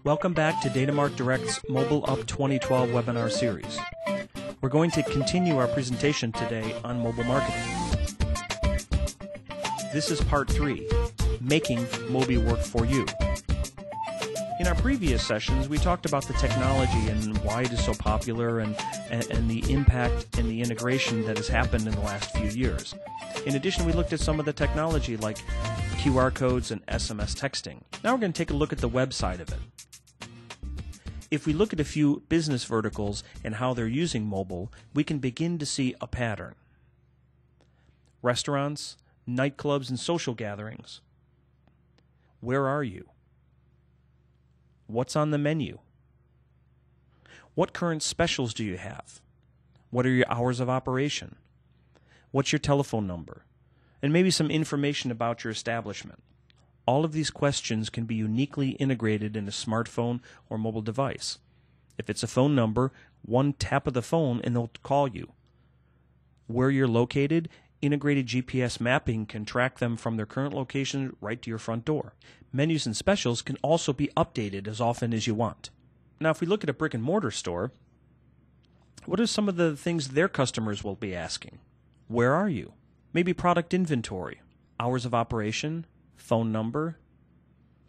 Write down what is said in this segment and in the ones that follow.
Welcome back to DataMart Direct's Mobile Up 2012 webinar series. We're going to continue our presentation today on mobile marketing. This is part 3, Making Mobi Work for You. In our previous sessions, we talked about the technology and why it is so popular and the impact and the integration that has happened in the last few years. In addition, we looked at some of the technology like QR codes and SMS texting. Now we're going to take a look at the web side of it. If we look at a few business verticals and how they're using mobile, we can begin to see a pattern. Restaurants, nightclubs, and social gatherings. Where are you? What's on the menu? What current specials do you have? What are your hours of operation? What's your telephone number? And maybe some information about your establishment. All of these questions can be uniquely integrated in a smartphone or mobile device. If it's a phone number, one tap of the phone and they'll call you. Where you're located, integrated GPS mapping can track them from their current location right to your front door. Menus and specials can also be updated as often as you want. Now, if we look at a brick and mortar store, what are some of the things their customers will be asking? Where are you? Maybe product inventory, hours of operation, phone number,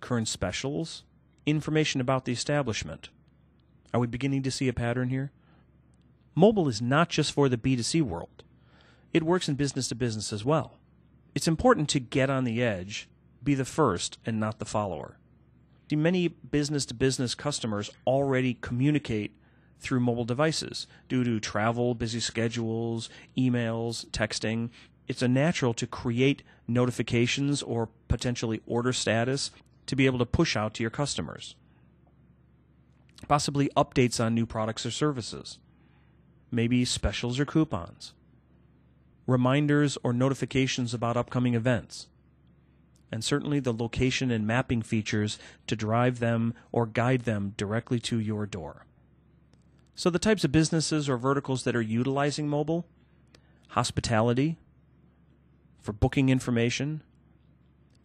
current specials, information about the establishment. Are we beginning to see a pattern here? Mobile is not just for the B2C world. It works in business to business as well. It's important to get on the edge, be the first and not the follower. See, many business to business customers already communicate through mobile devices due to travel, busy schedules, emails, texting. It's natural to create notifications or potentially order status to be able to push out to your customers. Possibly updates on new products or services. Maybe specials or coupons. Reminders or notifications about upcoming events. And certainly the location and mapping features to drive them or guide them directly to your door. So the types of businesses or verticals that are utilizing mobile: hospitality, for booking information.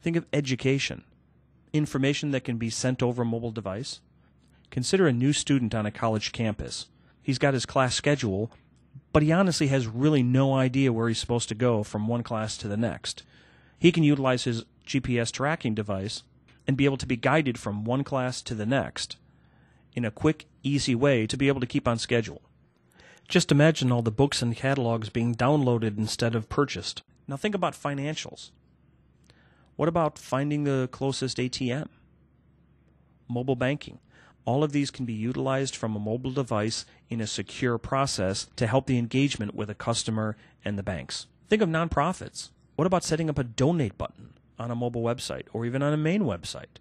Think of education, information that can be sent over a mobile device. Consider a new student on a college campus. He's got his class schedule, but he honestly has really no idea where he's supposed to go from one class to the next. He can utilize his GPS tracking device and be able to be guided from one class to the next in a quick, easy way to be able to keep on schedule. Just imagine all the books and catalogs being downloaded instead of purchased. Now think about financials. What about finding the closest ATM? Mobile banking. All of these can be utilized from a mobile device in a secure process to help the engagement with a customer and the banks. Think of nonprofits. What about setting up a donate button on a mobile website or even on a main website?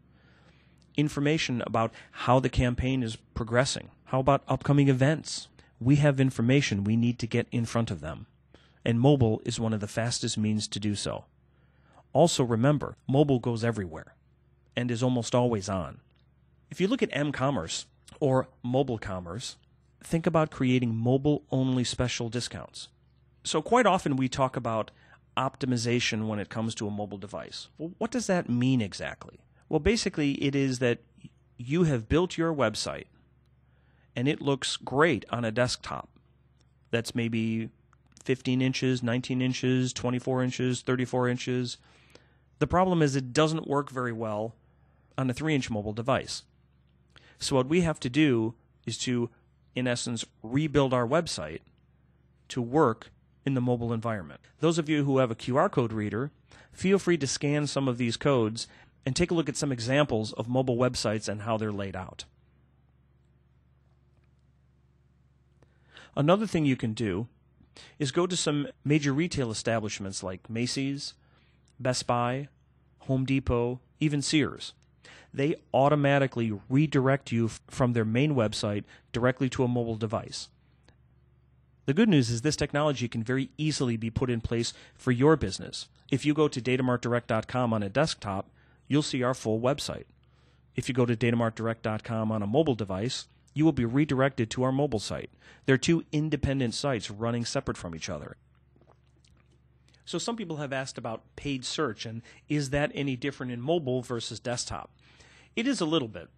Information about how the campaign is progressing. How about upcoming events? We have information, we need to get in front of them. And mobile is one of the fastest means to do so. Also remember, mobile goes everywhere and is almost always on. If you look at m-commerce or mobile commerce, think about creating mobile-only special discounts. So quite often we talk about optimization when it comes to a mobile device. Well, what does that mean exactly? Well, basically it is that you have built your website and it looks great on a desktop that's maybe 15 inches, 19 inches, 24 inches, 34 inches. The problem is it doesn't work very well on a 3-inch mobile device. So what we have to do is to, in essence, rebuild our website to work in the mobile environment. Those of you who have a QR code reader, feel free to scan some of these codes and take a look at some examples of mobile websites and how they're laid out. Another thing you can do is go to some major retail establishments like Macy's, Best Buy, Home Depot, even Sears. They automatically redirect you from their main website directly to a mobile device. The good news is this technology can very easily be put in place for your business. If you go to datamartdirect.com on a desktop, you'll see our full website. If you go to datamartdirect.com on a mobile device, you will be redirected to our mobile site. They're two independent sites running separate from each other. So some people have asked about paid search, and is that any different in mobile versus desktop? It is a little bit.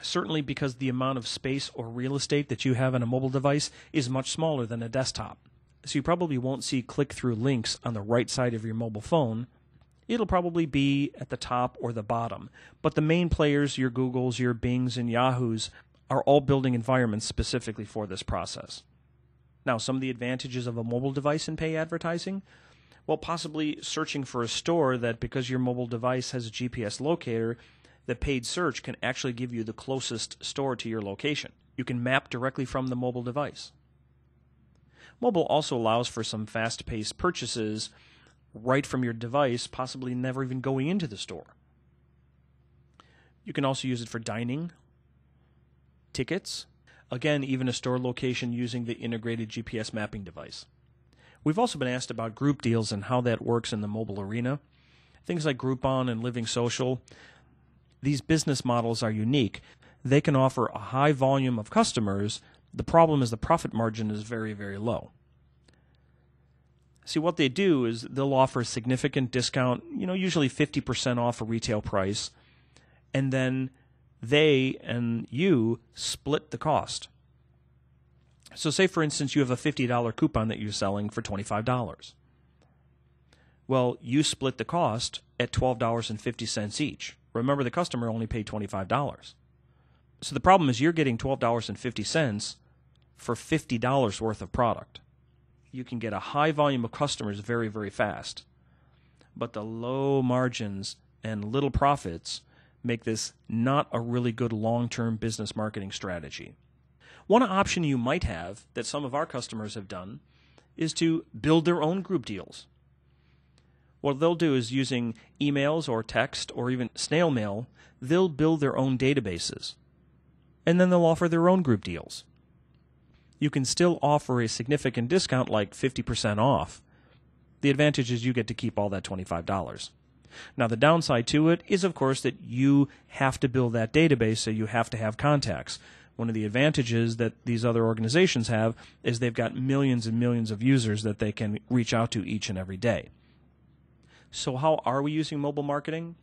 Certainly because the amount of space or real estate that you have on a mobile device is much smaller than a desktop. So you probably won't see click-through links on the right side of your mobile phone. It'll probably be at the top or the bottom. But the main players, your Googles, your Bings, and Yahoos, are all building environments specifically for this process. Now, some of the advantages of a mobile device in pay advertising? Well, possibly searching for a store that, because your mobile device has a GPS locator, the paid search can actually give you the closest store to your location. You can map directly from the mobile device. Mobile also allows for some fast-paced purchases right from your device, possibly never even going into the store. You can also use it for dining, tickets, again, even a store location using the integrated GPS mapping device. We've also been asked about group deals and how that works in the mobile arena. Things like Groupon and Living Social. These business models are unique. They can offer a high volume of customers. The problem is the profit margin is very, very low. See, what they do is they'll offer a significant discount, usually 50% off a retail price, and then they and you split the cost. So say, for instance, you have a $50 coupon that you're selling for $25. Well, you split the cost at $12.50 each. Remember, the customer only paid $25. So the problem is you're getting $12.50 for $50 worth of product. You can get a high volume of customers very, very fast. But the low margins and little profits make this not a really good long-term business marketing strategy. One option you might have that some of our customers have done is to build their own group deals. What they'll do is, using emails or text or even snail mail, they'll build their own databases. And then they'll offer their own group deals. You can still offer a significant discount, like 50% off. The advantage is you get to keep all that $25. Now, the downside to it is, of course, that you have to build that database, so you have to have contacts. One of the advantages that these other organizations have is they've got millions and millions of users that they can reach out to each and every day. So how are we using mobile marketing?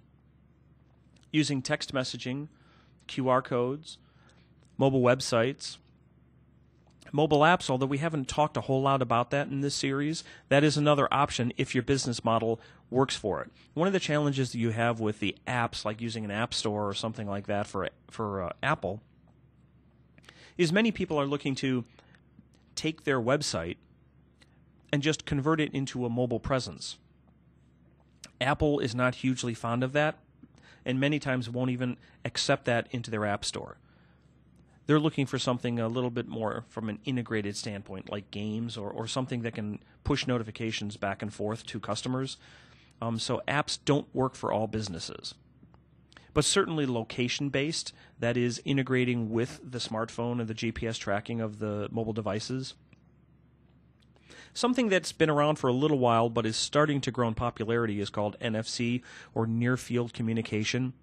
Using text messaging, QR codes, mobile websites, mobile apps, although we haven't talked a whole lot about that in this series. That is another option if your business model works for it. One of the challenges that you have with the apps, like using an app store or something like that for Apple, is many people are looking to take their website and just convert it into a mobile presence. Apple is not hugely fond of that, and many times won't even accept that into their app store. They're looking for something a little bit more from an integrated standpoint, like games or something that can push notifications back and forth to customers. So apps don't work for all businesses. But certainly location-based, that is integrating with the smartphone and the GPS tracking of the mobile devices. Something that's been around for a little while but is starting to grow in popularity is called NFC, or near-field communication.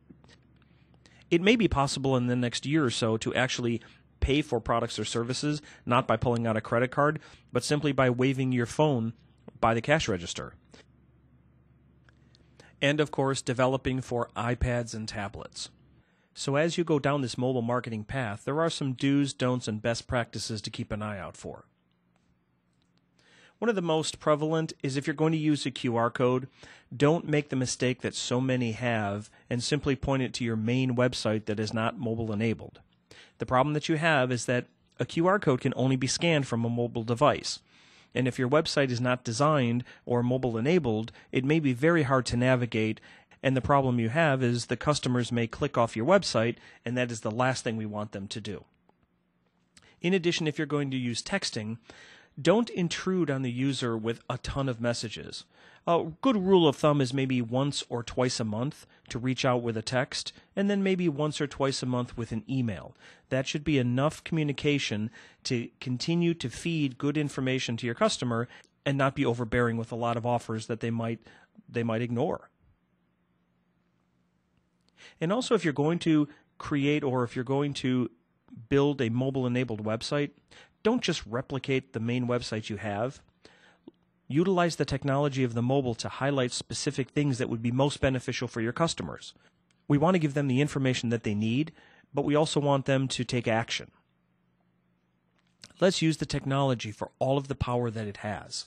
It may be possible in the next year or so to actually pay for products or services, not by pulling out a credit card, but simply by waving your phone by the cash register. And, of course, developing for iPads and tablets. So as you go down this mobile marketing path, there are some do's, don'ts, and best practices to keep an eye out for. One of the most prevalent is, if you're going to use a QR code, don't make the mistake that so many have and simply point it to your main website that is not mobile enabled. The problem that you have is that a QR code can only be scanned from a mobile device. And if your website is not designed or mobile enabled, it may be very hard to navigate, and the problem you have is the customers may click off your website, and that is the last thing we want them to do. In addition, if you're going to use texting, don't intrude on the user with a ton of messages. A good rule of thumb is maybe once or twice a month to reach out with a text, and then maybe once or twice a month with an email. That should be enough communication to continue to feed good information to your customer and not be overbearing with a lot of offers that they might ignore. And also, if you're going to create, or if you're going to build a mobile-enabled website, don't just replicate the main website you have. Utilize the technology of the mobile to highlight specific things that would be most beneficial for your customers. We want to give them the information that they need, but we also want them to take action. Let's use the technology for all of the power that it has.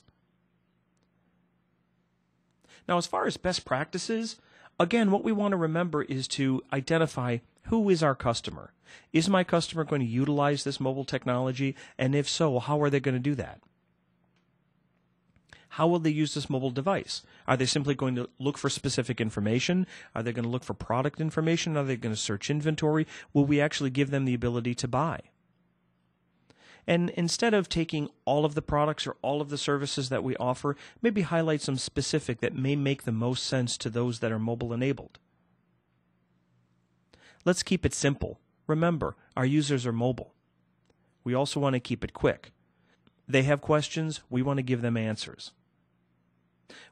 Now, as far as best practices, again, what we want to remember is to identify who is our customer. Is my customer going to utilize this mobile technology? And if so, how are they going to do that? How will they use this mobile device? Are they simply going to look for specific information? Are they going to look for product information? Are they going to search inventory? Will we actually give them the ability to buy? And instead of taking all of the products or all of the services that we offer, maybe highlight some specific that may make the most sense to those that are mobile enabled. Let's keep it simple. Remember, our users are mobile. We also want to keep it quick. They have questions, we want to give them answers.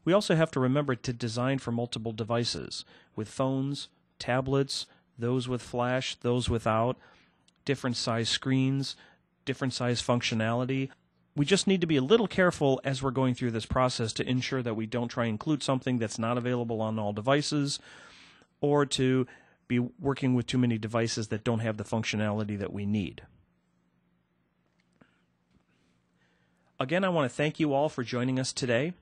We also have to remember to design for multiple devices, with phones, tablets, those with flash, those without, different size screens, different size functionality. We just need to be a little careful as we're going through this process to ensure that we don't try and include something that's not available on all devices, or to be working with too many devices that don't have the functionality that we need. Again, I want to thank you all for joining us today.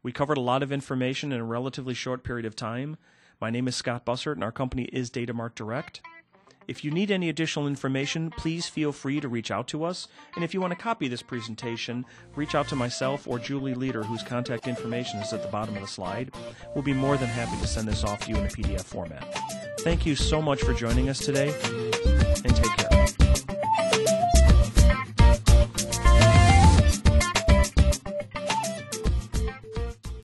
We covered a lot of information in a relatively short period of time. My name is Scott Bussert, and our company is DataMart Direct. If you need any additional information, please feel free to reach out to us. And if you want to copy this presentation, reach out to myself or Julie Leader, whose contact information is at the bottom of the slide. We'll be more than happy to send this off to you in a PDF format. Thank you so much for joining us today, and take care.